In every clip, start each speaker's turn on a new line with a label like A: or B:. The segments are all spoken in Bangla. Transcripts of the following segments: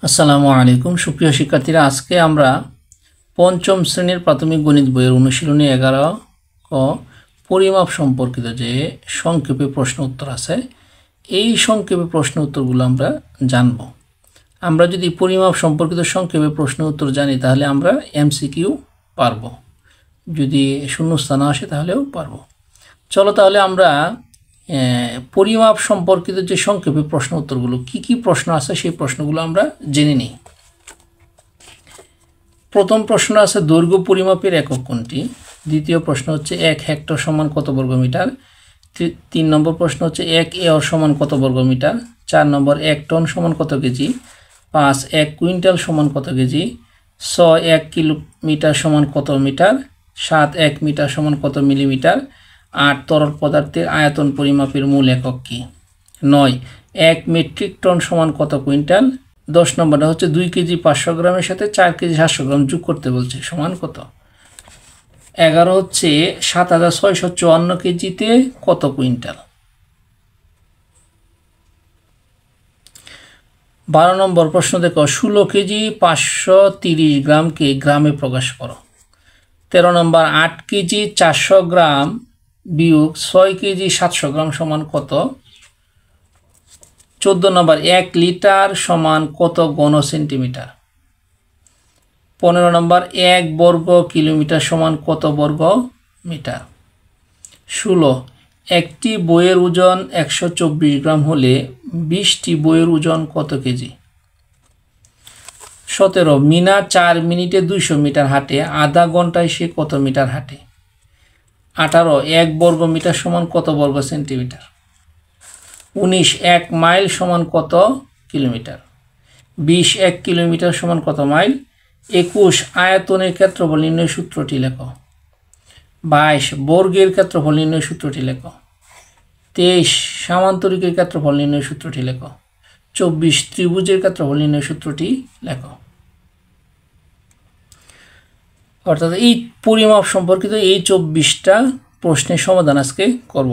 A: আসসালামু আলাইকুম সুপ্রিয় শিক্ষার্থীরা, আজকে আমরা পঞ্চম শ্রেণীর প্রাথমিক গণিত বইয়ের অনুশীলনী 11 ক পরিমাপ সম্পর্কিত যে সংক্ষেপে প্রশ্ন উত্তর আছে, এই সংক্ষেপে প্রশ্ন উত্তরগুলো আমরা জানব। আমরা যদি পরিমাপ সম্পর্কিত সংক্ষেপে প্রশ্ন উত্তর জানি তাহলে আমরা এমসিকিউ পারবো, যদি শূন্যস্থান আসে তাহলেও পারবো। চলো তাহলে আমরা পরিমাপ সম্পর্কিত যে সংক্ষেপে প্রশ্ন উত্তরগুলো কি কি প্রশ্ন আছে সেই প্রশ্নগুলো আমরা জেনে নিই। প্রথম প্রশ্ন আছে দৈর্ঘ্য পরিমাপের একক কোনটি। দ্বিতীয় প্রশ্ন হচ্ছে 1 হেক্টর সমান কত বর্গমিটার। 3 নম্বর প্রশ্ন হচ্ছে 1 এর সমান কত বর্গমিটার। 4 নম্বর 1 টন সমান কত কেজি। 5 1 কুইন্টাল সমান কত কেজি। 6 1 কিলোমিটার সমান কত মিটার। 7 1 মিটার সমান কত মিলিমিটার। 8 তরল পদার্থের আয়তন পরিমাপের মূল একক কি। 9 1 মেট্রিক টন সমান কত কুইন্টাল। 10 নম্বরটা হচ্ছে 2 কেজি 500 গ্রামের সাথে 4 কেজি 700 গ্রাম যোগ করতে বলছে, সমান কত। 11 হচ্ছে 7654 কেজিতে কত কুইন্টাল। 12 নম্বর প্রশ্ন দেখো 16 কেজি 530 গ্রামকে গ্রামে প্রকাশ করো। 13 নম্বর 8 কেজি 400 গ্রাম বিয়োগ 6 কেজি 700 গ্রাম সমান কত। 14 নম্বর 1 লিটার সমান কত ঘন সেন্টিমিটার। 15 নম্বর 1 বর্গ কিলোমিটার সমান কত বর্গ মিটার। 16 একটি বইয়ের ওজন 124 গ্রাম হলে 20টি বইয়ের ওজন কত কেজি। 17 মিনা 4 মিনিটে 200 মিটার হাঁটে, আধা ঘন্টায় সে কত মিটার হাঁটে। 18 1 বর্গ মিটার সমান কত বর্গ সেন্টিমিটার। 19 1 মাইল সমান কত কিলোমিটার। 20 1 কিলোমিটার সমান কত মাইল। 21 আয়তনের ক্ষেত্রফল নির্ণয় সূত্রটি লেখো। 22 বর্গের ক্ষেত্রফল নির্ণয় সূত্রটি লেখো। 23 সামান্তরিকের ক্ষেত্রফল নির্ণয় সূত্রটি লেখো। 24 ত্রিভুজের ক্ষেত্রফল নির্ণয় সূত্রটি লেখো। অর্থাৎ এই পরিমাপ সম্পর্কিত এই 24টা প্রশ্নের সমাধান আজকে করব।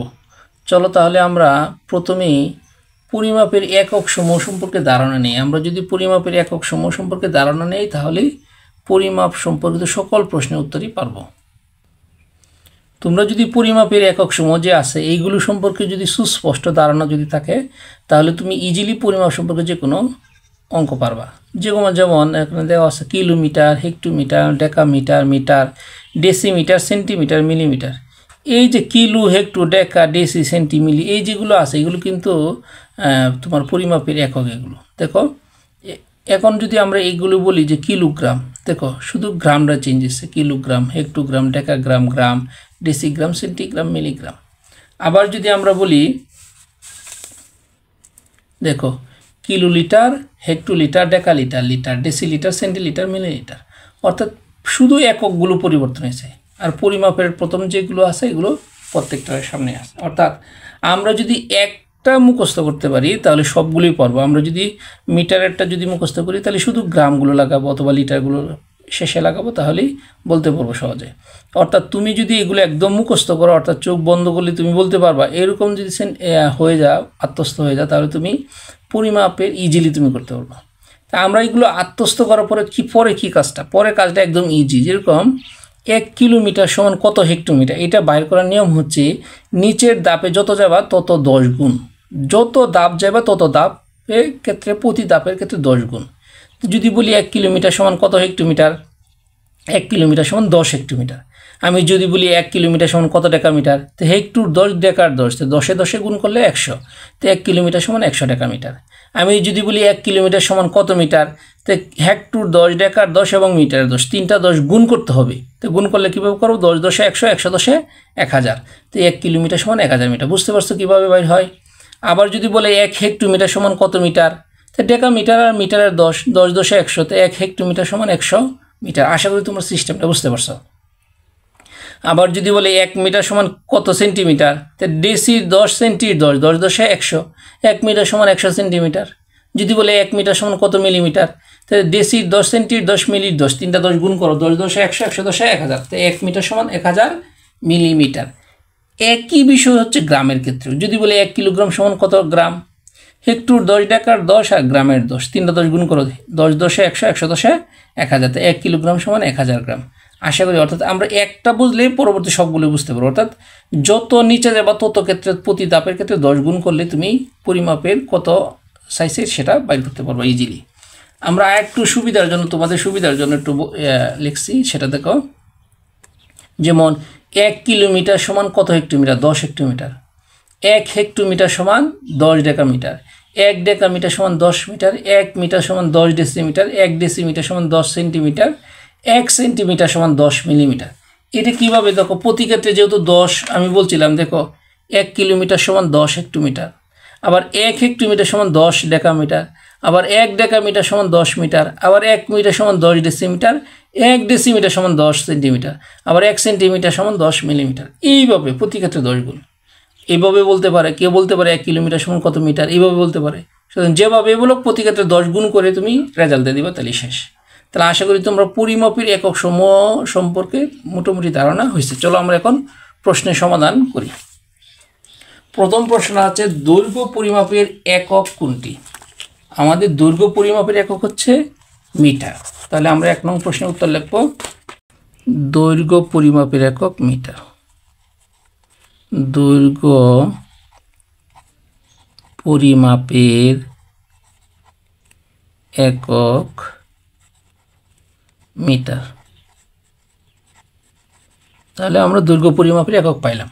A: চলো তাহলে আমরা প্রথমেই পরিমাপের একক সমূহ সম্পর্কে ধারণা নেই। আমরা যদি পরিমাপের একক সমূহ সম্পর্কে ধারণা নেই তাহলে পরিমাপ সম্পর্কিত সকল প্রশ্নের উত্তরই পারব। তোমরা যদি পরিমাপের একক সমূহ যে আছে এইগুলো সম্পর্কে যদি সুস্পষ্ট ধারণা যদি থাকে তাহলে তুমি ইজিলি পরিমাপ সম্পর্কে যে কোনো অঙ্ক পারবা। যেমন এখানে দেওয়া আছে kilometre, hectometre, decametre, metre, decimetre, centimetre, millimetre. এই যে kilo, hecto, deca, deci, centi, milli এই যেগুলো আছে এগুলো কিন্তু তোমার পরিমাপের একক। এগুলো দেখো, এখন যদি আমরা এইগুলো বলি যে কিলোগ্রাম, দেখো শুধু গ্রামটা চেঞ্জ হচ্ছে, কিলোগ্রাম, হেক্টোগ্রাম, ডেকাগ্রাম, গ্রাম, ডেসিগ্রাম, সেন্টিগ্রাম, মিলিগ্রাম। আবার যদি আমরা বলি দেখো kilolitre, hectolitre, decalitre, litre, decilitre, centilitre, millilitre, অর্থাৎ শুধু এককগুলো পরিবর্তন হয়েছে আর পরিমাপের প্রথম যেগুলো আছে এগুলো প্রত্যেকটার সামনে আছে। অর্থাৎ আমরা যদি একটা মুখস্থ করতে পারি তাহলে সবগুলোই পারবো। আমরা যদি মিটারেরটা যদি মুখস্থ করি তাহলে শুধু গ্রামগুলো লাগাবো অথবা লিটারগুলো শেষে লাগাবো, তাহলেই বলতে পারবো সহজে। অর্থাৎ তুমি যদি এগুলো একদম মুখস্থ করো, অর্থাৎ চোখ বন্ধ করলে তুমি বলতে পারবা, এরকম যদি হয়ে যাও, আত্মস্থ হয়ে যাও, তাহলে তুমি পরিমাপের ইজিলি তুমি করতে পারবা। তা আমরা এগুলো আত্মস্থ করার পরে কি কাজটা, পরের কাজটা একদম ইজি। যেরকম 1 কিলোমিটার সমান কত হেক্টোমিটার, এটা বাইর করার নিয়ম হচ্ছে নিচের ধাপে যত যাবা তত 10 গুণ, যত ধাপ যাবা তত ধাপের ক্ষেত্রে প্রতি ধাপের ক্ষেত্রে 10 গুণ। যদি বলি 1 কিলোমিটার সমান কত হেক্টোমিটার, 1 কিলোমিটার সমান 10 হেক্টোমিটার। আমি যদি বলি 1 কিলোমিটার সমান কত ডেকামিটার, তো হেক্টর 10, ডেকার 10, তো 10 10 গুণ করলে 100, তো 1 কিলোমিটার সমান 100 ডেকামিটার। আমি যদি বলি 1 কিলোমিটার সমান কত মিটার, তো হেক্টর 10, ডেকার 10 এবং মিটার 10, তিনটা 10 গুণ করতে হবে। তো গুণ করলে কীভাবে করবো, 10 10 100, 100 10 1000, তো 1 কিলোমিটার সমান 1000 মিটার। বুঝতে পারছো কীভাবে বাইর হয়। আবার যদি বলে 1 হেক্টোমিটার সমান কত মিটার, তো ডেকামিটার আর মিটারের 10 10 10 100, তো 1 হেক্টোমিটার সমান 100 মিটার। আশা করি তোমরা সিস্টেমটা বুঝতে পারছো। আবার যদি বলে 1 মিটার সমান কত সেন্টিমিটার, তো ডেসির 10, সেন্টির 10 10 10 100, 1 মিটার সমান 100 সেন্টিমিটার। যদি বলে 1 মিটার সমান কত মিলিমিটার, তো ডেসির 10, সেন্টির 10, মিলির 10, তিনটা 10 গুণ করো, 10 10 100, 100 10 1000, তো 1 মিটার সমান 1000 মিলিমিটার। একই বিষয় হচ্ছে গ্রামের ক্ষেত্রে। যদি বলে 1 কিলোগ্রাম সমান কত গ্রাম, হেক্টর 10 ডেকার 10 আর গ্রামের 10, 3টা 10 গুণ করো, 10 10 100, 100 10 1000, 1 কিলোগ্রাম সমান 1000 গ্রাম। আশা করি অর্থাৎ আমরা একটা বুঝলে পরবর্তী সবগুলো বুঝতে পারবো। অর্থাৎ যত নিচে যাবা তত ক্ষেত্রে প্রতি ধাপের ক্ষেত্রে 10 গুণ করলে তুমি পরিমাপের কত সাইজের সেটা বাইর করতে পারবো ইজিলি। আমরা একটু সুবিধার জন্য, তোমাদের সুবিধার জন্য একটু লিখছি, সেটা দেখো। যেমন 1 কিলোমিটার সমান কত হেক্টোমিটার? 10 হেক্টোমিটার। 1 হেক্টোমিটার সমান 10 ডেকামিটার। 1 ডেকামিটার সমান 10 মিটার। 1 মিটার সমান 10 ডেসিমিটার। 1 ডেসিমিটার সমান 10 সেন্টিমিটার। 1 সেন্টিমিটার সমান 10 মিলিমিটার। এটা কিভাবে দেখো, প্রতি ক্ষেত্রে যেহেতু 10 আমি বলছিলাম, দেখো 1 কিলোমিটার সমান 10 হেক্টোমিটার, আবার 1 হেক্টোমিটার সমান 10 ডেকামিটার, আবার 1 ডেকামিটার সমান 10 মিটার, আবার 1 মিটার সমান 10 ডেসিমিটার, 1 ডেসিমিটার সমান 10 সেন্টিমিটার, আবার 1 সেন্টিমিটার সমান 10 মিলিমিটার। এইভাবে প্রতি ক্ষেত্রে 10 গুণ। এইভাবে বলতে পারে, কেউ বলতে পারে 1 কিলোমিটার সমান কত মিটার, এইভাবে বলতে পারে। সুতরাং যেভাবে বলো প্রতি ক্ষেত্রে 10 গুণ করে তুমি রেজাল্ট দিয়ে দিবা, তাহলে শেষ। তাহলে আশা করি তোমরা পরিমাপের একক সমূহ সম্পর্কে মোটামুটি ধারণা হয়েছে। চলো আমরা এখন প্রশ্নের সমাধান করি। প্রথম প্রশ্ন আছে দৈর্ঘ্য পরিমাপের একক কোনটি? আমাদের দৈর্ঘ্য পরিমাপের একক হচ্ছে মিটার। তাহলে আমরা 1 নং প্রশ্নের উত্তর লিখব, দৈর্ঘ্য পরিমাপের একক মিটার। দৈর্ঘ্য পরিমাপের একক মিটার। তাহলে আমরা দৈর্ঘ্য পরিমাপের একক পাইলাম।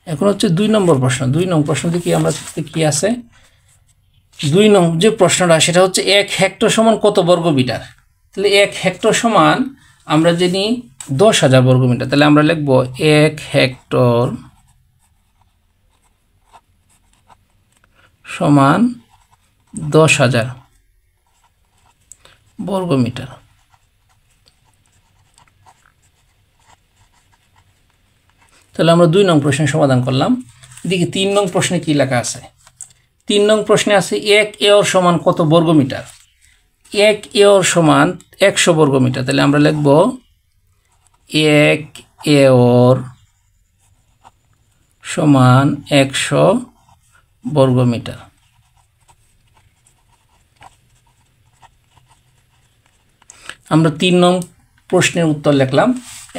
A: এখন হচ্ছে 2 নম্বর প্রশ্ন। 2 নং প্রশ্নটি কি আমরা কি আছে? 2 নং যে প্রশ্নটা সেটা হচ্ছে 1 হেক্টর সমান কত বর্গ মিটার? তাহলে 1 হেক্টর সমান আমরা জানি 10,000 বর্গ মিটার। তাহলে আমরা লিখব 1 হেক্টর সমান 10,000 বর্গ মিটার। তাহলে আমরা 2 নং প্রশ্নের সমাধান করলাম। এদিকে 3 নং প্রশ্নে কি লেখা আছে? 3 নং প্রশ্নে আছে 1 একর সমান কত বর্গ মিটার? 1 একর সমান 100 বর্গ মিটার। তাহলে আমরা লিখব 1 একর সমান 100 বর্গ মিটার। আমরা 3 নং প্রশ্নের উত্তর লিখলাম।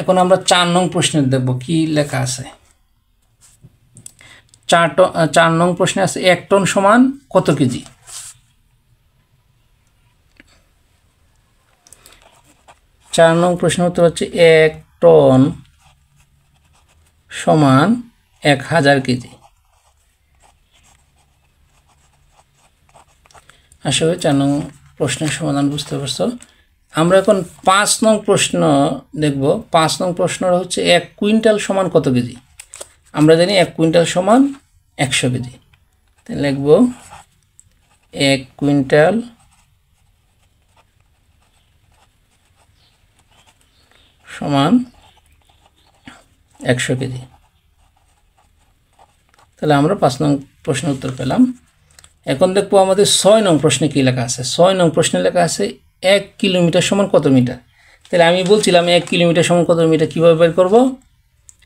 A: এখন আমরা 4 নং প্রশ্নের দেখব কি লেখা আছে। 4 নং প্রশ্নে আছে 1 টন সমান কত কেজি? 4 নং প্রশ্নের উত্তর হচ্ছে 1 টন সমান 1000 কেজি। আশা করি 4 নং প্রশ্নের সমাধান বুঝতে পারছো। আমরা এখন 5 নং প্রশ্ন দেখব। 5 নং প্রশ্নটা হচ্ছে 1 কুইন্টাল সমান কত কেজি? আমরা জানি 1 কুইন্টাল সমান 100 কেজি। তাহলে লিখব 1 কুইন্টাল সমান 100 কেজি। তাহলে আমরা 5 নং প্রশ্নের উত্তর পেলাম। এখন দেখবো আমাদের 6 নং প্রশ্নে কি লেখা আছে। 6 নং প্রশ্নে লেখা আছে 1 কিলোমিটার সমান কত মিটার? তাহলে আমি বলছিলাম 1 কিলোমিটার সমান কত মিটার কীভাবে বের করব?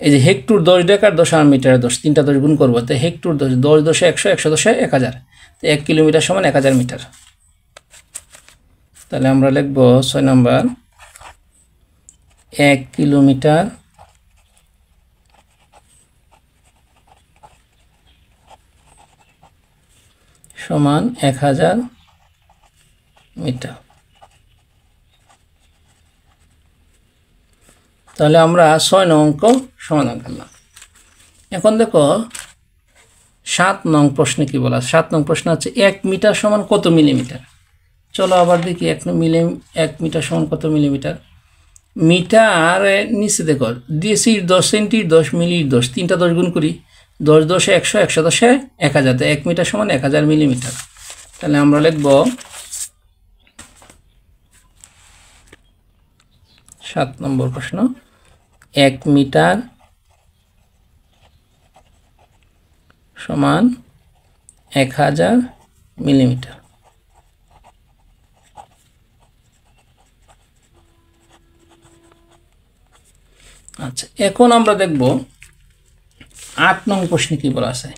A: এই যে হেক্টর 10 ডেকার 10 আর মিটার 10, 3টা 10 গুণ করবো। তো হেক্টর 10, 10 10 100, 100 10 1000। তো 1 কিলোমিটার সমান 1000 মিটার। তাহলে আমরা লিখব 6 নম্বর 1 কিলোমিটার সমান 1000 মিটার। তাহলে আমরা 6 নং অঙ্ক সমাধান করলাম। এখন দেখো 7 নং প্রশ্নে কি বলা আছে। 7 নং প্রশ্ন আছে 1 মিটার সমান কত মিলিমিটার? চলো আবার দেখি 1 মিটার সমান কত মিলিমিটার। মিটার নিচে দেখো ডেসির 10, সেন্টির 10, মিলির 10, 3টা 10 গুণ করি। 10 10 100, 100 10 1000। 1 মিটার সমান 1000 মিলিমিটার। তাহলে আমরা লিখব 7 নম্বর প্রশ্ন 1 মিটার সমান 1000 মিলিমিটার। আচ্ছা, এখন আমরা দেখব 8 নং প্রশ্নে কি বলা আছে।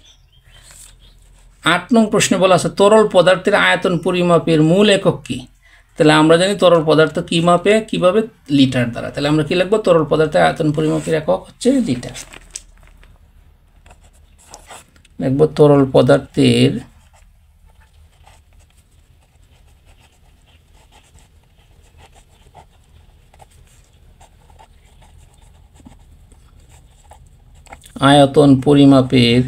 A: 8 নং প্রশ্নে বলা আছে তরল পদার্থের আয়তন পরিমাপের মূল একক কি? তাহলে আমরা জানি তরল পদার্থ কি মাপে কিভাবে, লিটার দ্বারা। তাহলে আমরা কি লিখব, তরল পদার্থের আয়তন পরিমাপের একক হচ্ছে লিটার। লিখব তরল পদার্থের আয়তন পরিমাপের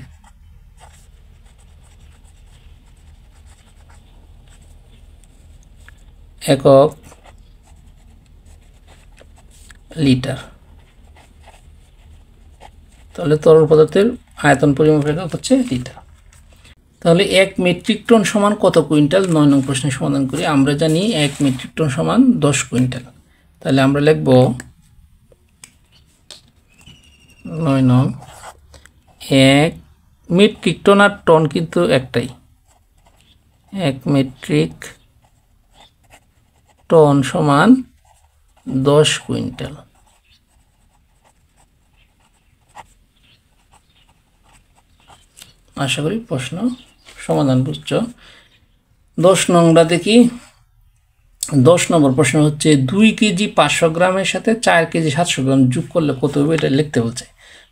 A: একক লিটার। তাহলে তরল পদার্থের আয়তন পরিমাপের একক হচ্ছে লিটার। তাহলে 1 মেট্রিক টন সমান কত কুইন্টাল? 9 নং প্রশ্নের সমাধান করি। আমরা জানি 1 মেট্রিক টন সমান 10 কুইন্টাল। তাহলে আমরা লিখব 9 নং 1 মেট্রিক টন, আর টন কিন্তু একটাই, 1 মেট্রিক টন সমান 10 কুইন্টাল। আশা করি প্রশ্ন সমাধান বুঝছ। 10 নংটা দেখি। 10 নম্বর প্রশ্ন হচ্ছে 2 কেজি 500 গ্রামের সাথে 4 কেজি 700 গ্রাম যোগ করলে কত হবে, এটা লিখতে বলছে।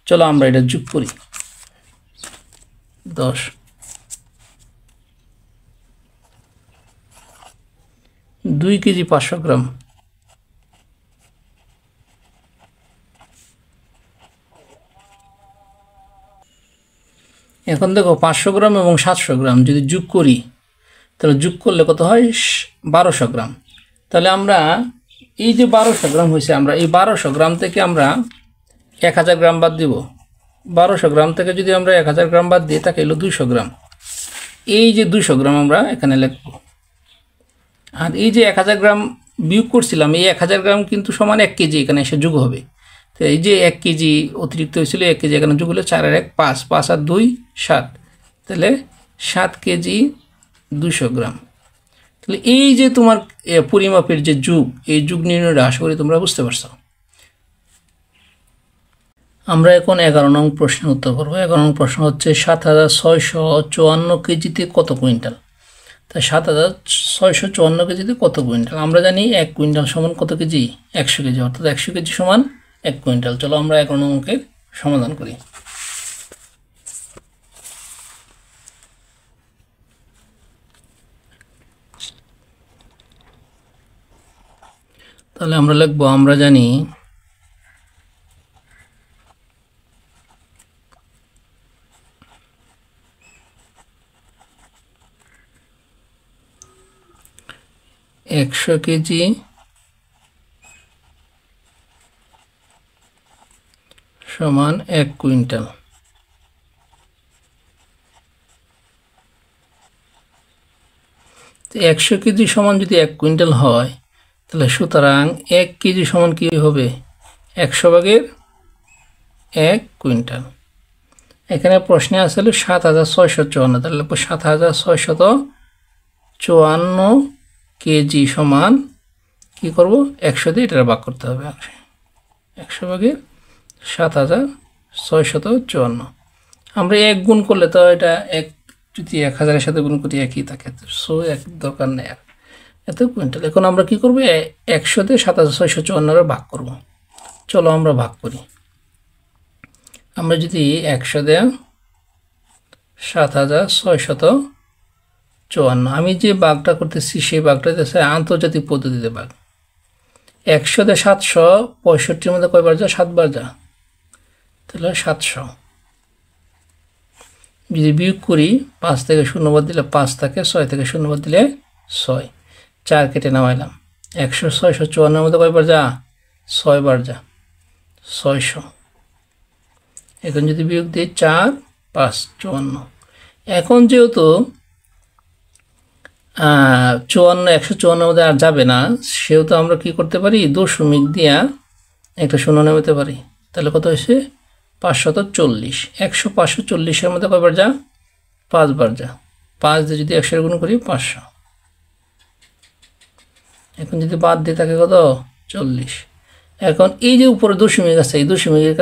A: চলো আমরা এটা যোগ করি। 10 2 কেজি 500 গ্রাম, এখন দেখো 500 গ্রাম এবং 700 গ্রাম যদি যোগ করি তাহলে যোগ করলে কত হয়, 1200 গ্রাম। তাহলে আমরা এই যে 1200 গ্রাম হয়েছে, আমরা এই 1200 গ্রাম থেকে আমরা 1000 গ্রাম বাদ দিব। 1200 গ্রাম থেকে যদি আমরা 1000 গ্রাম বাদ দিই তাকে হলো 200 গ্রাম। এই যে 200 গ্রাম আমরা এখানে লিখব। আর এই যে 1000 গ্রাম বিয়োগ করছিলাম, এই 1000 গ্রাম কিন্তু সমান 1 কেজি এখানে এসে যোগ হবে। তো এই যে 1 কেজি অতিরিক্ত হয়েছিল, 1 কেজি এখানে যোগ হলে 4 আর 1 5, 5 আর 2 7, তাহলে 7 কেজি 200 গ্রাম। তাহলে এই যে তোমার পরিমাপের যে যুগ, এই যুগ নির্ণয়টা আশা করি তোমরা বুঝতে পারছো। আমরা এখন 11 নং প্রশ্নের উত্তর করব। 11 নং প্রশ্ন হচ্ছে 7654 কেজিতে কত কুইন্টাল? তাই 7654 কেজিতে কত কুইন্টাল? আমরা জানি 1 কুইন্টাল সমান কত কেজি, 100 কেজি, অর্থাৎ 100 কেজি সমান 1 কুইন্টাল। চলো আমরা 11 নং অঙ্কের সমাধান করি। তাহলে আমরা লিখব, আমরা জানি 100 কেজি সমান 1 কুইন্টাল। তো 100 কেজি সমান যদি 1 কুইন্টাল হয়, তাহলে সুতরাং 1 কেজি সমান কি হবে, 100 ভাগের 1 কুইন্টাল। এখানে প্রশ্নে আসলে 7654, তাহলে 7654 কেজি সমান কি করব, 100 দিয়ে এটা ভাগ করতে হবে। 100 ভাগের 7654, আমরা 1 গুণ করলে তো এটা 1 যদি 1000 এর সাথে গুণ করি একই থাকে, সো এক দরকার নেই আর এত কুইন্টাল। এখন আমরা কি করব, 100 দিয়ে 7654 ভাগ করব। চলো আমরা ভাগ করি। আমরা যদি 100 দিয়ে 7654, আমি যে ভাগটা করতেছি সেই ভাগটা হচ্ছে আন্তর্জাতিক পদ্ধতিতে ভাগ। 100 দিয়ে 765 মধ্যে কয়বার যা, 7 বার যা, তাহলে 700। যদি বিয়োগ করি 5 থেকে 0 বাদ দিলে 5 থাকে, 6 থেকে 0 বাদ দিলে 6, 4 কেটে নামাইলাম। 100 654 মধ্যে কয়বার যা, 6 বার যা, 600। এখন যদি বিয়োগ দিই 4 5 54। এখন যেহেতু 154 মধ্যে আর যাবে না, সেহেতু আমরা কি করতে পারি, দশমিক দিয়া একটা 0 নামাতে পারি। তাহলে কত হয়েছে, 540। 100 540 মধ্যে কয়বার যা, 5 বার যা, 5 দিয়ে যদি 100 গুণ করি 500। এখন যদি বাদ দিয়ে থাকে কত, 40। এখন এই যে উপরে দশমিক আছে, এই দশমিকের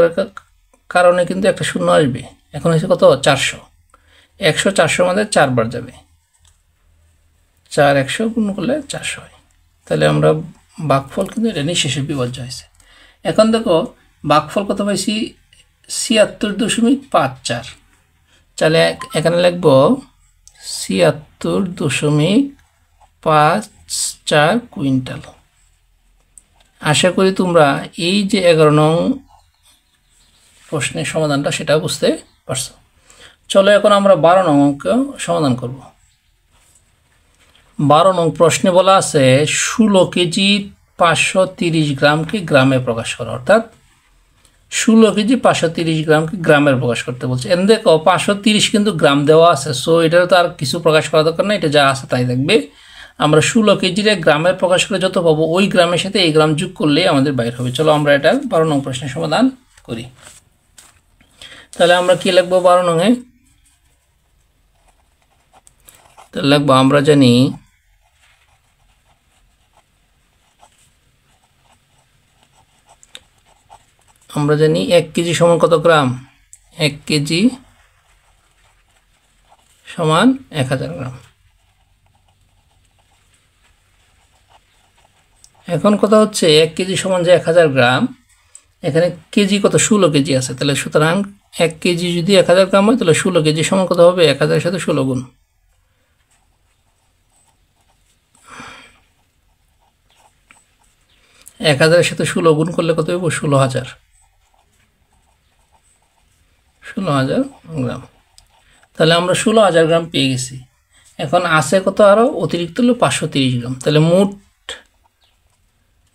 A: কারণে কিন্তু একটা 0 আসবে। এখন হয়েছে কত, 400। 100 400 মধ্যে 4 বার যাবে, 4 100 গুণ করলে 400 হয়। তাহলে আমরা ভাগফল কিন্তু এটা নিঃশেষে বিভাজ্য হয়েছে। এখন দেখো ভাগফল কত পাইছি 76.54। তাহলে এখানে লিখব 76.54 কুইন্টাল। আশা করি তোমরা এই যে 11 নং প্রশ্নের সমাধানটা সেটা বুঝতে পারছো। চলো এখন আমরা 12 নং অঙ্ক সমাধান করব। 12 নং প্রশ্নে বলা আছে 16 কেজি 530 গ্রামকে গ্রামে প্রকাশ করো, অর্থাৎ 16 কেজি 530 গ্রামকে গ্রামের প্রকাশ করতে বলছে। এন দেখো 530 কিন্তু গ্রাম দেওয়া আছে, সো এটা তো আর কিছু প্রকাশ করা দরকার না, এটা যা আছে তাই থাকবে। আমরা 16 কেজির গ্রামের প্রকাশ করে যত পাবো ওই গ্রামের সাথে এই গ্রাম যোগ করলে আমাদের বাইর হবে। চলো আমরা এটা 12 নং প্রশ্নের সমাধান করি। তাহলে আমরা কি লিখবো 12 নংয়ে? তাহলে লিখবো আমরা জানি 1 কেজি সমান কত গ্রাম? 1 কেজি সমান 1000 গ্রাম। এখন কথা হচ্ছে 1 কেজি সমান যে 1000 গ্রাম, এখানে কেজি কত? 16 কেজি আছে। তাহলে সুতরাং 1 কেজি যদি 1000 গ্রাম হয় তাহলে 16 কেজি সমান কত হবে? 1000 এর সাথে 16 গুণ। 1000 এর সাথে 16 গুণ করলে কত হবে? 16,000 গ্রাম। তাহলে আমরা 16,000 গ্রাম পেয়ে গেছি। এখন আছে কত আরো অতিরিক্ত হলো 530 গ্রাম। তাহলে মোট,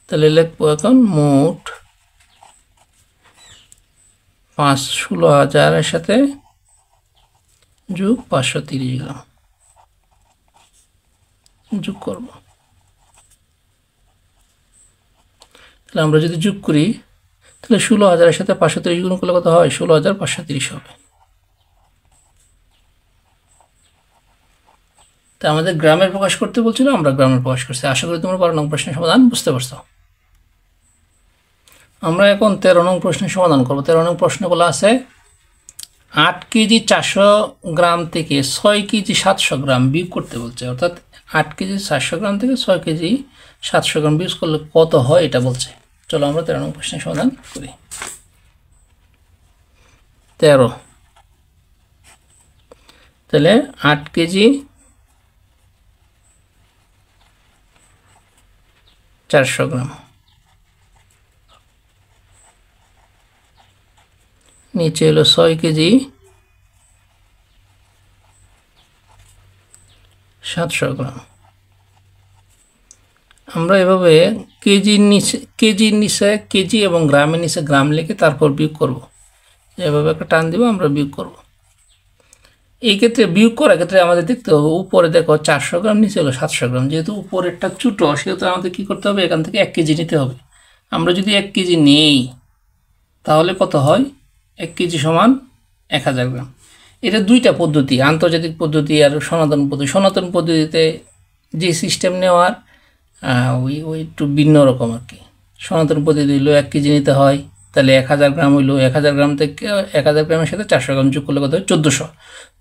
A: তাহলে লিখবো এখন মোট 16,000 এর সাথে যোগ 530 গ্রাম যোগ করব। তাহলে আমরা যদি যোগ করি তাহলে 16,000 এর সাথে 530 গুণ করলে কত হয়? 16,530 হবে। তা আমাদের গ্রামের প্রকাশ করতে বলছিল, আমরা গ্রামের প্রকাশ করছি। আশা করি তোমরা 12 নং প্রশ্নের সমাধান বুঝতে পারছো। আমরা এখন 13 নং প্রশ্নের সমাধান করব। 13 নং প্রশ্নে বলা আছে 8 কেজি 400 গ্রাম থেকে 6 কেজি 700 গ্রাম বিয়োগ করতে বলছে, অর্থাৎ 8 কেজি 400 গ্রাম থেকে 6 কেজি 700 গ্রাম বিয়োগ করলে কত হয় এটা বলছে। চলো আমরা 13 নং প্রশ্নের সমাধান করি। 13, তাহলে 8 কেজি 400 গ্রাম, নিচে হলো 6 কেজি 700 গ্রাম। আমরা এভাবে কেজির নিচে কেজি এবং গ্রামের নিচে গ্রাম লিখে তারপর বিয়োগ করব। এভাবে একটা টান দিব, আমরা বিয়োগ করব। এই ক্ষেত্রে বিয়োগ করার ক্ষেত্রে আমাদের দেখতে হবে উপরে দেখো 400 গ্রাম, নিচে হলো 700 গ্রাম। যেহেতু উপরেরটা ছোটো সেহেতু আমাদের কী করতে হবে? এখান থেকে 1 কেজি নিতে হবে। আমরা যদি 1 কেজি নেই তাহলে কত হয়? 1 কেজি সমান 1000 গ্রাম। এটা দুইটা পদ্ধতি, আন্তর্জাতিক পদ্ধতি আর সনাতন পদ্ধতি। সনাতন পদ্ধতিতে যে সিস্টেম নেওয়ার ওই একটু ভিন্ন রকম আর কি। সনাতন পদ্ধতি হইলো 1 কেজি নিতে হয়, তাহলে 1000 গ্রাম হইলো, 1000 গ্রাম থেকে 1000 গ্রামের সাথে 400 গ্রাম যোগ করলে কত হয়? 1400।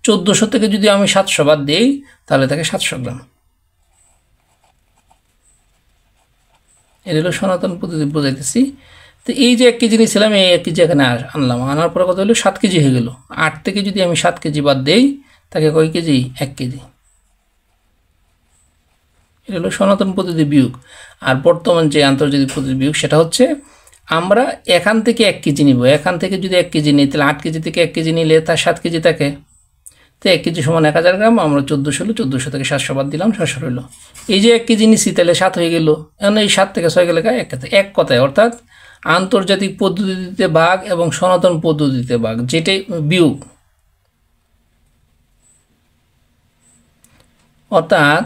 A: 1400 থেকে যদি আমি 700 বাদ দিই তাহলে থাকে 700 গ্রাম। এটা হলো সনাতন পদ্ধতি বোঝাইতেছি। তো এই যে 1 কেজি নিয়েছিলাম, এই 1 কেজি এখানে আনলাম, আনার পরে কত হলো? 7 কেজি হয়ে গেল। 8 থেকে যদি আমি 7 কেজি বাদ দিই তাকে কয় কেজি? 1 কেজি। এটা হলো সনাতন পদ্ধতি বিয়োগ। আর বর্তমান যে আন্তর্জাতিক পদ্ধতি বিয়োগ সেটা হচ্ছে আমরা এখান থেকে 1 কেজি নিব। এখান থেকে যদি 1 কেজি নিই তাহলে 8 কেজি থেকে 1 কেজি নিলে তার 7 কেজি থাকে। তো 1 কেজি সমান 1000 গ্রাম, আমরা 1400 হলো, 1400 থেকে 700 বাদ দিলাম, 700 হইলো। এই যে 1 কেজি নিচ্ছি তাহলে 7 হয়ে গেল। এখন এই 7 থেকে 6 গেলে এক কথায়, অর্থাৎ আন্তর্জাতিক পদ্ধতিতে ভাগ এবং সনাতন পদ্ধতিতে ভাগ, যেটাই বিয়োগ, অর্থাৎ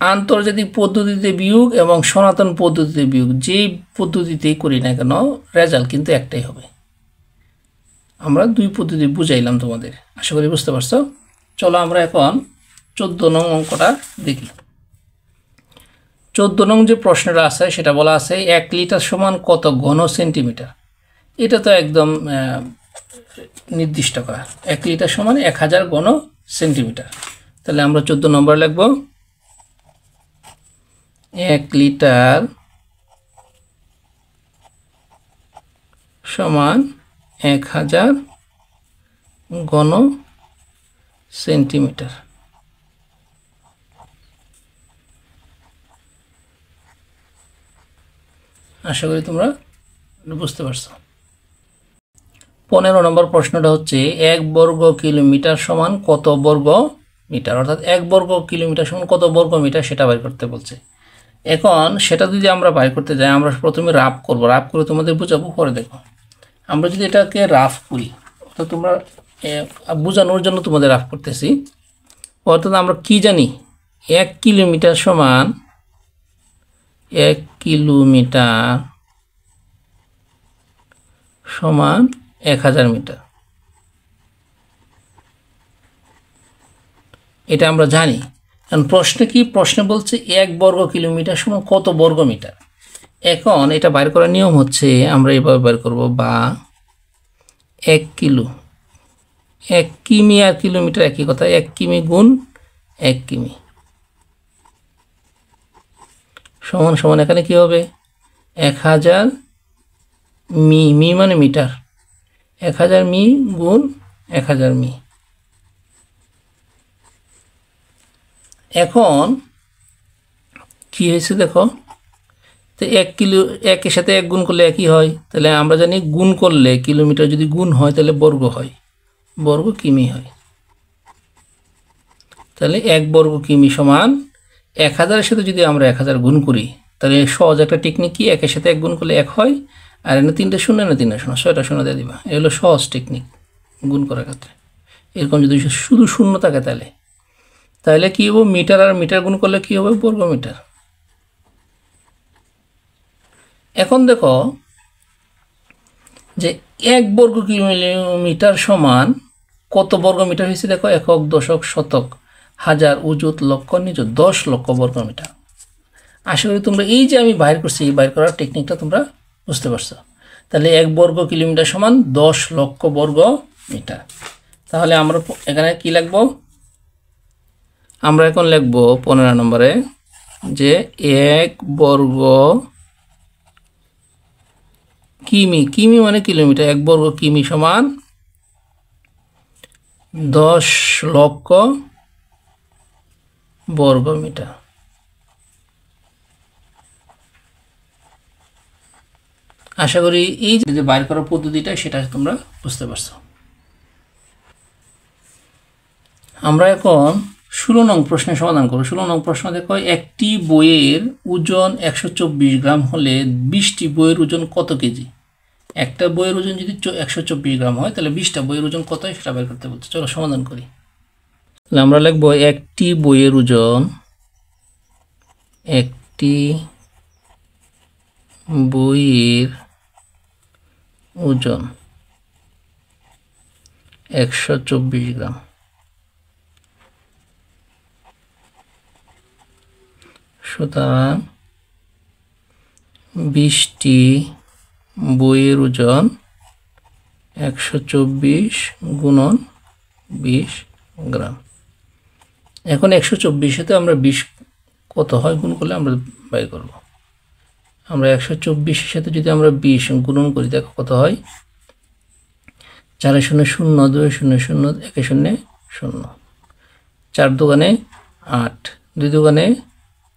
A: আন্তর্জাতিক পদ্ধতিতে বিয়োগ এবং সনাতন পদ্ধতিতে বিয়োগ, যেই পদ্ধতিতেই করি না কেন রেজাল্ট কিন্তু একটাই হবে। আমরা দুই পদ্ধতি বুঝাইলাম তোমাদের, আশা করি বুঝতে পারছো। চলো আমরা এখন 14 নং অঙ্কটা দেখি। 14 নং যে প্রশ্নটা আছে সেটা বলা আছে 1 লিটার সমান কত ঘন সেন্টিমিটার। এটা তো একদম নির্দিষ্ট করা। 1 লিটার সমান 1000 ঘন সেন্টিমিটার। তাহলে আমরা 14 নম্বর লিখব 1 লিটার সমান 1000 ঘন সেন্টিমিটার। আশা করি তোমরা বুঝতে পারছো। 15 নম্বর প্রশ্নটা হচ্ছে 1 বর্গ কিলোমিটার সমান কত বর্গ মিটার, অর্থাৎ 1 বর্গ কিলোমিটার সমান কত বর্গ মিটার সেটা বের করতে বলছে। এখন সেটা যদি আমরা বের করতে যাই, আমরা প্রথমে রাফ করব, রাফ করে তোমাদের বোঝাবো, পরে দেখো। আমরা যদি এটাকে রাফ করি, অর্থাৎ তোমরা বোঝানোর জন্য তোমাদের রাফ করতেছি। অর্থাৎ আমরা কি জানি, 1 কিলোমিটার সমান 1 কিলোমিটার সমান 1000 মিটার, এটা আমরা জানি। কারণ প্রশ্নে কি, প্রশ্নে বলছে 1 বর্গ কিলোমিটার সমান কত বর্গ মিটার। এখন এটা বাইর করার নিয়ম হচ্ছে আমরা এভাবে বের করব, বা 1 কিলো, 1 কিমি আর কিলোমিটার একই কথা, 1 কিমি গুণ 1 কিমি সমান সমান এখানে কি হবে 1000 মি, মি মানে মিটার, 1000 মি গুণ 1000 মি। এখন কি হয়েছে দেখো, তো 1 কিলো, 1 এর সাথে 1 গুণ করলে একই হয়। তাহলে আমরা জানি গুণ করলে কিলোমিটার যদি গুণ হয় তাহলে বর্গ হয়, বর্গ কিমি হয়। তাহলে 1 বর্গ কিমি সমান 1000 এর সাথে যদি আমরা 1000 গুণ করি, তাহলে সহজ একটা টেকনিক কি, 1 এর সাথে 1 গুণ করলে 1 হয়, আর এখানে 3টে শূন্য, না 3টে শূন্য, 6টা শূন্য দিয়ে দিবা। এই হলো সহজ টেকনিক গুণ করার ক্ষেত্রে। এরকম যদি শুধু শূন্য থাকে তাহলে কি হবে, মিটার আর মিটার গুণ করলে কি হবে, বর্গ মিটার। এখন দেখো যে 1 বর্গ কিলোমিটার সমান কত বর্গ মিটার হয়েছে, দেখো একক, দশক, শতক, হাজার, অযুত, লক্ষ, নিযুত, 10 লক্ষ বর্গ মিটার। আশা করি তোমরা এই যে আমি বাইর করছি, এই বাইর করার টেকনিকটা তোমরা বুঝতে পারছো। তাহলে 1 বর্গ কিলোমিটার সমান 10 লক্ষ বর্গ মিটার। তাহলে আমরা এখানে কি লিখবো, আমরা এখন লিখবো 15 নম্বরে যে 1 বর্গ কিমি, কিমি মানে কিলোমিটার, 1 বর্গ কিমি সমান 10 লক্ষ বর্গ মিটার। আশা করি এই যে বাইর করার পদ্ধতিটা সেটা তোমরা বুঝতে পারছো। আমরা এখন 16 নং প্রশ্নের সমাধান করব। 16 নং প্রশ্ন দেখো, একটি বইয়ের ওজন 124 গ্রাম হলে 20টি বইয়ের ওজন কত কেজি। একটা বইয়ের ওজন যদি 124 গ্রাম হয় তাহলে 20টা বইয়ের ওজন কত হয় সেটা বের করতে বলছে। চলো সমাধান করি। তাহলে আমরা লিখব একটি বইয়ের ওজন, একটি বইয়ের ওজন 124 গ্রাম, সুতরাং 20টি বইয়ের ওজন 124 গুণন 20 গ্রাম। এখন 124 সাথে আমরা 20 কত হয় গুণ করলে আমরা বের করব। আমরা 124 এর সাথে যদি আমরা 20 গুণন করি, দেখো কত হয়, 4 শূন্য শূন্য, 2 শূন্য শূন্য, 1 শূন্য শূন্য, 4 দুগুণে 8, 2 দুগুণে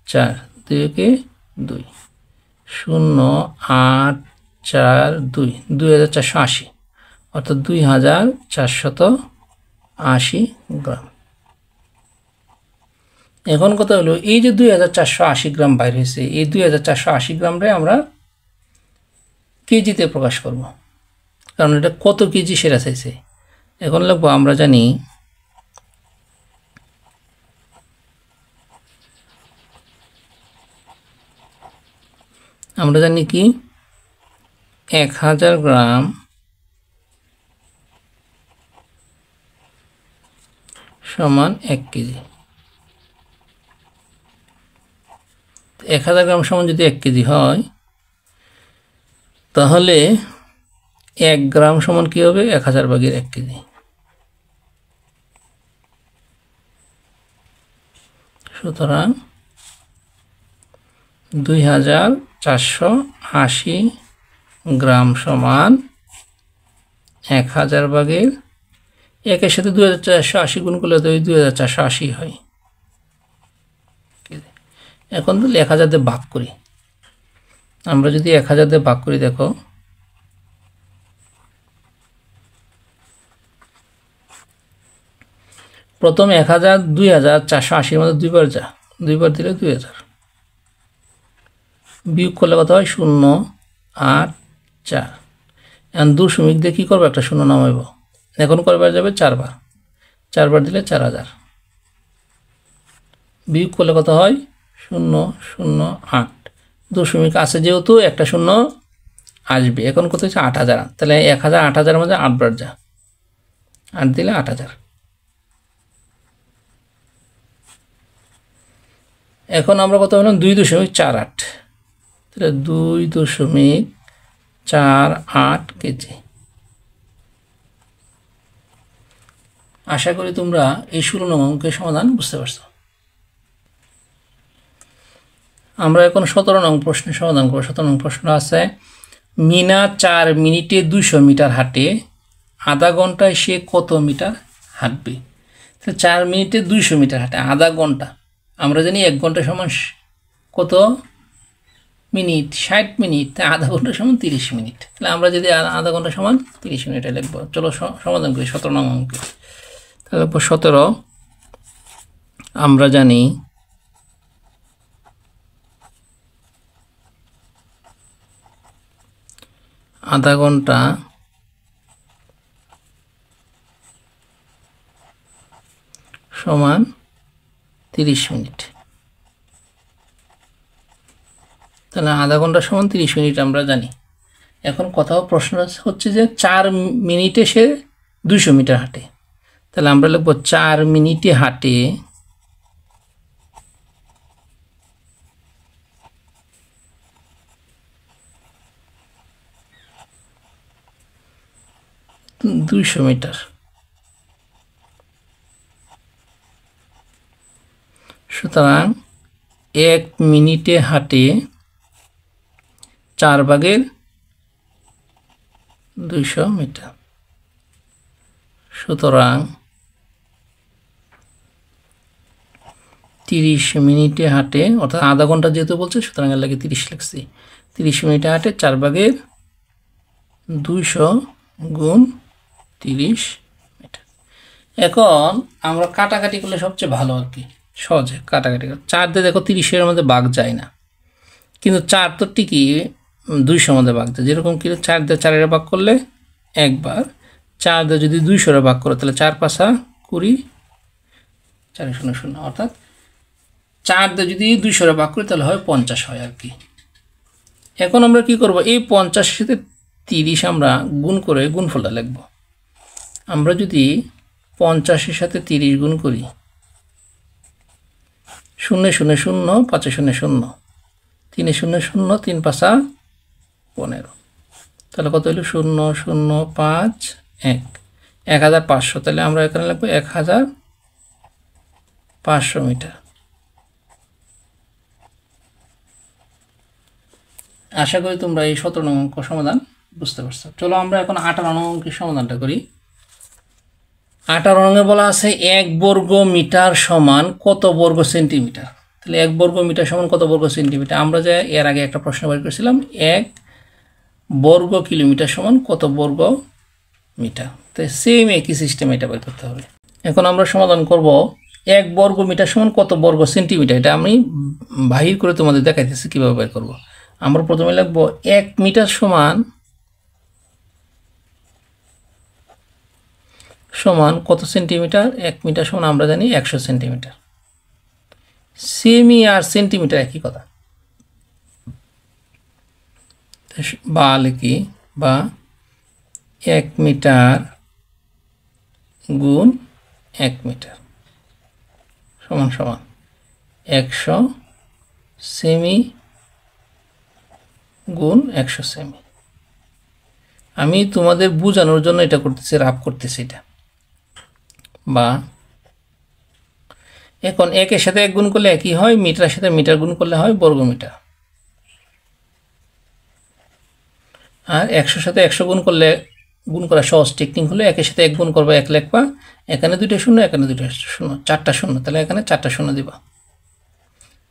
A: 4, 2 একে 2, 0 8 4 2, 2480, অর্থাৎ 2480 গ্রাম। এখন কথা হলো এই যে 2480 গ্রাম বাইর হয়েছে, এই 2480 গ্রামটাই আমরা কেজিতে প্রকাশ করব, কারণ এটা কত কেজি সেটা চাইছে। এখন লিখবো, আমরা জানি কি 1000 গ্রাম সমান 1 কেজি। 1000 গ্রাম সমান যদি 1 কেজি হয়, তাহলে 1 গ্রাম সমান কি হবে 1000 ভাগের 1 কেজি। সুতরাং 2480 গ্রাম সমান 1000 ভাগের 1 সাথে 2480 গুণ করলে তো 2480 হয়। এখন তো 1000 দিয়ে ভাগ করি। আমরা যদি 1000 দিয়ে ভাগ করি, দেখো প্রথম 1000 2480 এর মধ্যে দুইবার যা, দুইবার দিলে 2000, বিয়োগ করলে কত হয় 0 8 4। এখন দশমিক দিয়ে কি করবো, একটা শূন্য নামাইব। এখন কয়বার যাবে 4 বার, 4 বার দিলে 4000, বিয়োগ করলে কত হয় 0 0 8। দশমিক আছে যেহেতু একটা শূন্য আসবে। এখন কত হচ্ছে 8000, তাহলে 1000 8000 এর মধ্যে 8 বার যা, 8 দিলে 8000। এখন আমরা কত হলাম 2.48, তাহলে 2.48 কেজি। আশা করি তোমরা এই 16 নং অঙ্কের সমাধান বুঝতে পারছো। আমরা এখন 17 নং প্রশ্নের সমাধান করব। 17 নং প্রশ্ন আছে, মিনা 4 মিনিটে 200 মিটার হাঁটে, আধা ঘন্টায় সে কত মিটার হাঁটবে? 4 মিনিটে 200 মিটার হাঁটে, আধা ঘন্টা। আমরা জানি 1 ঘন্টা সমান কত মিনিট, 60 মিনিট। আধা ঘন্টা সমান 30 মিনিট। তাহলে আমরা যদি আধা ঘন্টা সমান 30 মিনিটে লিখব। চলো সমাধান করি 17 নং অঙ্কে। তাহলে 17 আমরা জানি আধা ঘন্টা সমান 30 মিনিট। তাহলে আধা ঘন্টা সমান 30 মিনিট আমরা জানি। এখন কোথাও প্রশ্ন হচ্ছে যে 4 মিনিটে সে 200 মিটার হাঁটে। তাহলে আমরা লিখব 4 মিনিটে হাঁটে 200 মিটার। সুতরাং 1 মিনিটে হাঁটে 4 ভাগের 200 মিটার। সুতরাং 30 মিনিটে হাঁটে, অর্থাৎ আধা ঘন্টা যেহেতু বলছে সুতরাং এর লাগে 30 লিখছি। 30 মিনিটে হাঁটে 4 ভাগের 200 গুণ 30 মিটার। এখন আমরা কাটাকাটি করলে সবচেয়ে ভালো আর কি, সহজে কাটাকাটি। 4 দিয়ে দেখো 30-এর মধ্যে ভাগ যায় না, কিন্তু 4 তো ঠিকই 200 মধ্যে ভাগ যায়। যেরকম কি 4 দিয়ে 4-এর ভাগ করলে একবার, 4 দিয়ে যদি 200-এর ভাগ করে তাহলে 4 5 20, 4 0 0, অর্থাৎ 4 দিয়ে যদি 200-এর ভাগ করি তাহলে হয় 50 হয় আর কি। এখন আমরা কি করব, এই 50-এর সাথে 30 আমরা গুণ করে গুণফলটা লিখব। আমরা যদি 50-এর সাথে 30 গুণ করি, 0 0 0 5 0 0, 3 0 0, 3 5 15, তাহলে কত হলো 0 0 5 1, 1500। তাহলে আমরা এখানে লিখব 1500 মিটার। আশা করি তোমরা এই 17 নং অঙ্ক সমাধান বুঝতে পারছো। চলো আমরা এখন 18 নং অঙ্কের সমাধানটা করি। 18 নংয়ে বলা আছে 1 বর্গ মিটার সমান কত বর্গ সেন্টিমিটার। তাহলে 1 বর্গ মিটার সমান কত বর্গ সেন্টিমিটার? আমরা যে এর আগে একটা প্রশ্ন বের করেছিলাম, 1 বর্গ কিলোমিটার সমান কত বর্গ মিটার। তো সেম একই সিস্টেম এটা বের করতে হবে। এখন আমরা সমাধান করব 1 বর্গ মিটার সমান কত বর্গ সেন্টিমিটার। এটা আমি বাহির করে তোমাদের দেখাইতেছি কিভাবে বের করব। আমরা প্রথমে লিখব 1 মিটার সমান কত সেন্টিমিটার। 1 মিটার সমান আমরা জানি 100 সেন্টিমিটার। সেমি আর সেন্টিমিটার একই কথা, বা লিখি, বা 1 মিটার গুণ 1 মিটার সমান সমান 100 সেমি গুণ 100 সেমি। আমি তোমাদের বোঝানোর জন্য এটা করতেছি, রাফ করতেছি এটা। বা এখন একের সাথে এক গুণ করলে একই হয়, মিটারের সাথে মিটার গুণ করলে হয় বর্গমিটার। আর 100 সাথে 100 গুণ করলে গুণ করা সহজ টেকনিক হলো একের সাথে এক গুণ করবা, এক লিখবা, এখানে দুইটা শূন্য, এখানে দুইটা শূন্য, 4টা শূন্য, তাহলে এখানে 4টা শূন্য দিবা।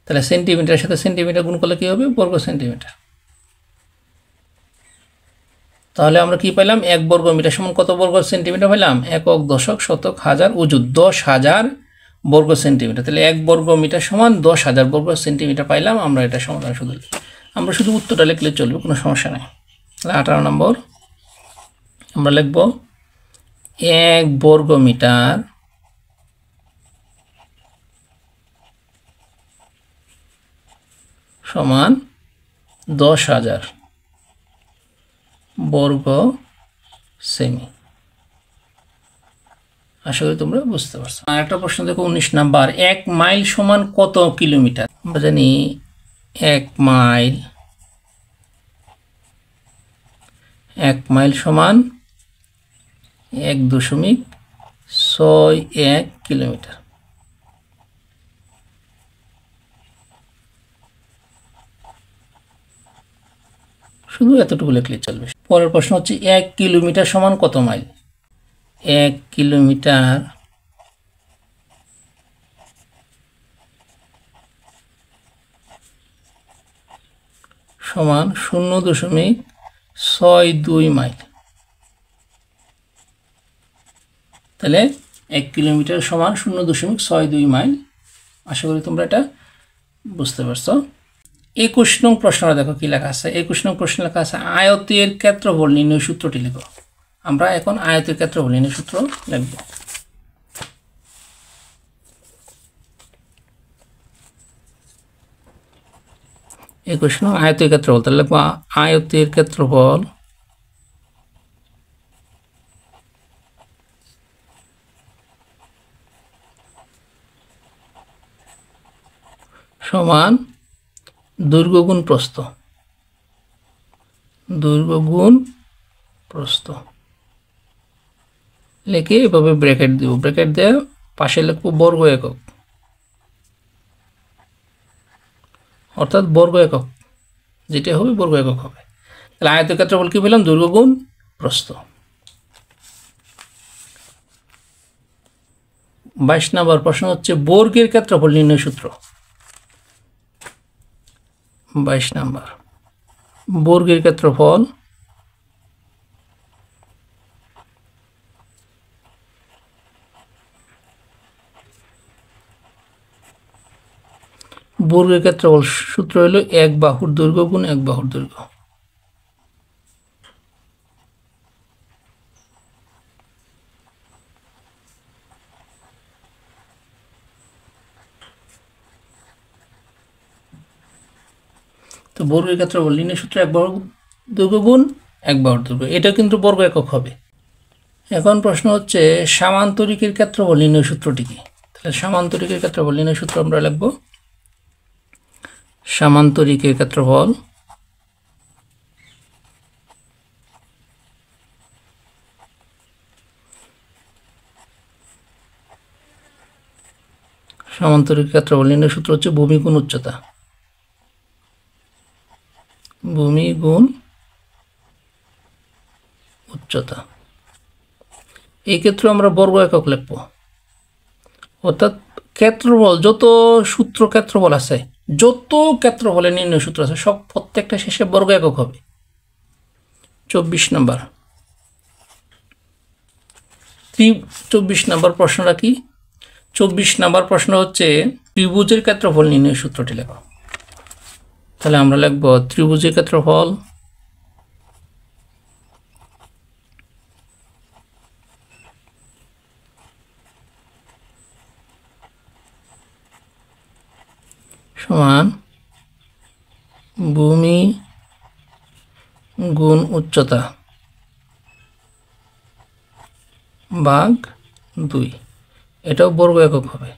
A: তাহলে সেন্টিমিটারের সাথে সেন্টিমিটার গুণ করলে কী হবে? বর্গ সেন্টিমিটার। তাহলে আমরা কি পাইলাম? 1 বর্গ মিটার সমান কত বর্গ সেন্টিমিটার পাইলাম? একক, দশক, শতক, হাজার, অযুত, 10,000 বর্গ সেন্টিমিটার। তাহলে 1 বর্গ মিটার সমান 10,000 বর্গ সেন্টিমিটার পাইলাম। আমরা এটা সমাধান আমরা শুধু উত্তরটা লিখলে চলবে, কোনো সমস্যা নেই। তাহলে 18 নম্বর আমরা লিখব 1 বর্গ মিটার সমান 10,000 বর্গ সেমি। আশা করি তোমরা বুঝতে পারছো। আরেকটা প্রশ্ন দেখো 19 নাম্বার, 1 মাইল সমান কত কিলোমিটার? আমরা জানি 1 মাইল সমান 1.61 কিলোমিটার। শুধু এতটুকু লিখলে চলবে। পরের প্রশ্ন হচ্ছে 1 কিলোমিটার সমান কত মাইল? 1 কিলোমিটার সমান 0.62 মাইল। তাহলে 1 কিলোমিটার সমান 0.62 মাইল। আশা করি তোমরা এটা বুঝতে পারছো। 21 নং প্রশ্নটা দেখো কি লেখা আছে। 21 নং প্রশ্ন লেখা আছে আয়তের ক্ষেত্রফল নির্ণয় সূত্রটি লিখো। আমরা এখন আয়তের ক্ষেত্রফল নির্ণয় সূত্র লিখব। এই প্রশ্ন আয়তের ক্ষেত্রফল, তাহলে লিখব আয়তের ক্ষেত্রফল সমান দৈর্ঘ্য গুণ প্রস্থ। দৈর্ঘ্য গুণ প্রস্থ লিখে এভাবে ব্র্যাকেট দিব। ব্র্যাকেট দিয়ে পাশে লিখব বর্গ একক, অর্থাৎ বর্গ একক যেটা হবে বর্গ একক হবে। তাহলে আয়তের ক্ষেত্রফল কি পেলাম? দৈর্ঘ্য গুণ প্রস্থ। 22 নম্বর প্রশ্ন হচ্ছে বর্গের ক্ষেত্রফল নির্ণয় সূত্র। 22 নম্বর বর্গের ক্ষেত্রফল বর্গের ক্ষেত্রফল সূত্র হলো 1 বাহুর দৈর্ঘ্য গুণ 1 বাহুর দৈর্ঘ্য। তো বর্গের ক্ষেত্রফল নির্ণয় সূত্র 1 বাহুর দৈর্ঘ্য গুণ 1 বাহুর দৈর্ঘ্য, এটা কিন্তু বর্গ একক হবে। এখন প্রশ্ন হচ্ছে সামান্তরিকের ক্ষেত্রফল নির্ণয় সূত্রটি কি? তাহলে সামান্তরিকের ক্ষেত্রফল নির্ণয় সূত্র আমরা লিখব সামান্তরিকের ক্ষেত্রফল নির্ণয় সূত্র হচ্ছে ভূমি গুণ উচ্চতা। ভূমি গুণ উচ্চতা। এই ক্ষেত্রে আমরা বর্গ একক লিখব, অর্থাৎ ক্ষেত্রফল যত সূত্র ক্ষেত্রফল আছে, যত ক্ষেত্রফলের নির্ণয় সূত্র আছে সব প্রত্যেকটা শেষে বর্গ একক হবে। 24 নম্বর 24 নম্বর প্রশ্নটা কি? 24 নম্বর প্রশ্ন হচ্ছে ত্রিভুজের ক্ষেত্রফল নির্ণয় সূত্রটি লেখো। তাহলে আমরা লিখব ত্রিভুজের ক্ষেত্রফল সমান ভূমি গুণ উচ্চতা ভাগ 2। এটাও বর্গ একক হবে,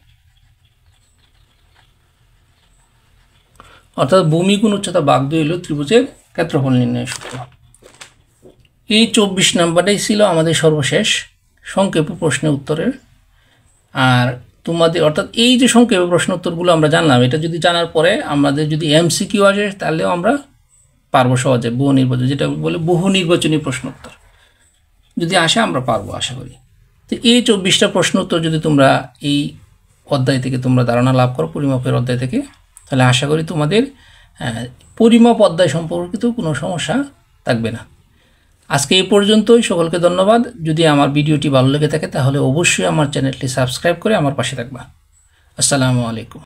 A: অর্থাৎ ভূমি গুণ উচ্চতা ভাগ 2 হলো ত্রিভুজের ক্ষেত্রফল নির্ণয় সূত্র। এই 24 নাম্বারটাই ছিল আমাদের সর্বশেষ সংক্ষেপ প্রশ্নের উত্তরের। আর তোমাদের অর্থাৎ এই যে সংক্ষেপ প্রশ্ন উত্তরগুলো আমরা জানলাম, এটা যদি জানার পরে আমাদের যদি এমসিকিউ আসে তাহলেও আমরা পারবো সহজে, বহু নির্বাচনী, যেটা বলে বহু নির্বাচনী প্রশ্ন উত্তর যদি আসে আমরা পারবো আশা করি। তো এই 24টা প্রশ্ন উত্তর যদি তোমরা এই অধ্যায় থেকে তোমরা ধারণা লাভ করো, পরিমাপের অধ্যায় থেকে, তাহলে আশা করি তোমাদের পরিমাপ অধ্যায় সম্পর্কিত কোনো সমস্যা থাকবে না। আজকে এই পর্যন্তই, সকলকে ধন্যবাদ। যদি আমার ভিডিওটি ভালো লেগে থাকে তাহলে অবশ্যই আমার চ্যানেলটি সাবস্ক্রাইব করে আমার পাশে থাকবা। আসসালামু আলাইকুম।